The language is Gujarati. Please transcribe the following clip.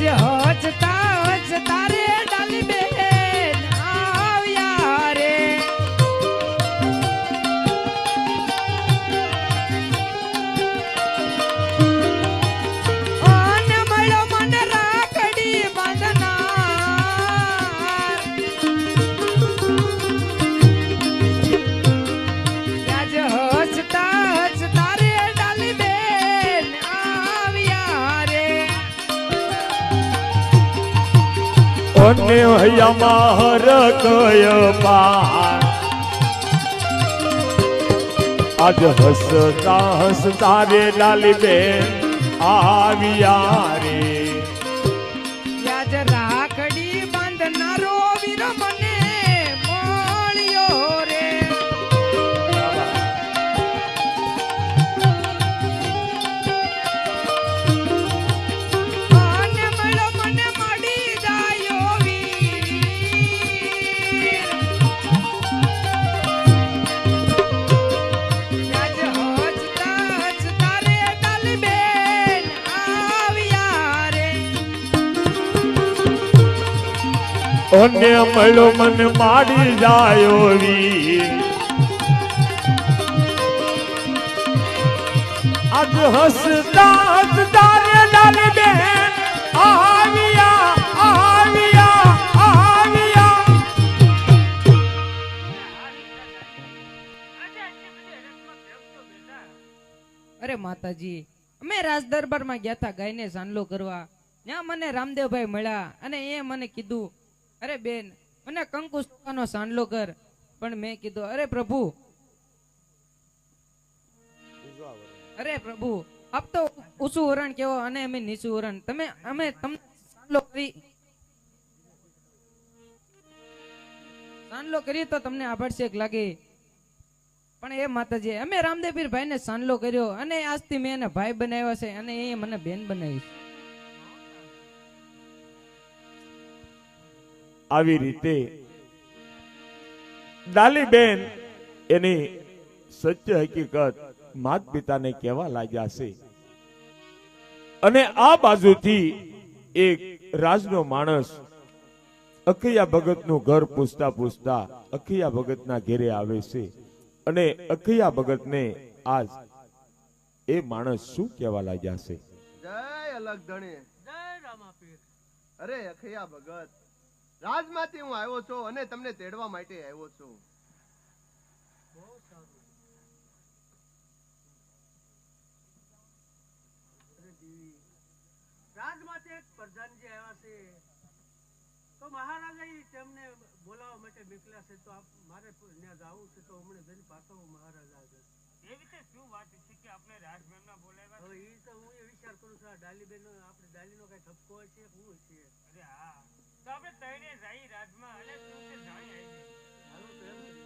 હજતા હજતા રે ડાલી બેન આવ્યા રે અને મળ્યો મને રાખડી બાંધનાર આજ હજતા હજતા રે ડાલી બેન આવ્યા રે અને હૈયામાં હર કય પાર આજ હસતા હસતા રે લાલી બેન આવ્યા રે યાદ રાખડી બાંધનારો વીર મને મળ્યો રે અને મળ્યો મને મળી જાયો વીર યાદ હજતા હજતા રે ડાલી બેન આવ્યા રે અને મળો મન માડી જાયો વીર આજ હસતા હસતા રે લાલી બેન આવ્યા આવ્યા આવ્યા અરે માતાજી અમે રાજ દરબારમાં ગયા હતા ગાયને સાંડલો કરવા ત્યાં મને રામદેવભાઈ મળ્યા અને એ મને કીધું અરે બેન મને કંકુ સુવાનો સાંડલો કર પણ મેં કીધું અરે પ્રભુ આપ તો ઊંચું વરણ કેવો અને અમે નીચું વરણ અમે તમને સાંડલો કરી તો તમને આભડશેક લાગે પણ એ માતાજી અમે રામદેવપીર ભાઈને સાંડલો કર્યો અને આજથી મેં એને ભાઈ બનાવ્યા છે અને એ મને બેન બનાવી આવી રીતે ડાલી બેન એની સત્ય હકીકત માત પિતાને કહેવા લાગ્યા છે અને આ બાજુથી એક રાજનો માણસ અખૈયા ભગતનું ઘર પૂછતા પૂછતા અખૈયા ભગતના ઘેરે આવે છે અને અખૈયા ભગતને આજ એ માણસ શું કહેવા લાગ્યા છે જય અલગ ધણી જય રામાપીર અરે અખૈયા ભગત રાજમાંથી હું આવ્યો છું અને તમને તેડવા માટે આવ્યો છું બહુ સારું રાજમાંથી એક પ્રધાનજી આવ્યા છે તો મહારાજા તેમને બોલાવવા માટે મોકલ્યા છે તો મારે ત્યાં જવું છે તો હમણાં જઈને પાછો મહારાજા આગળ એ રીતે શું વાત છે કે આપણે રાજભરના બોલાવ્યા એ તો હું એ વિચાર કરું છું આ ડાલીબેન આપણે ડાલીનો કઈ ઠપકો હશે શું છે અરે હા તો આપણે તઈને જઈ રાજમાં અને તું તે જાણી આવી હાલો તો એમ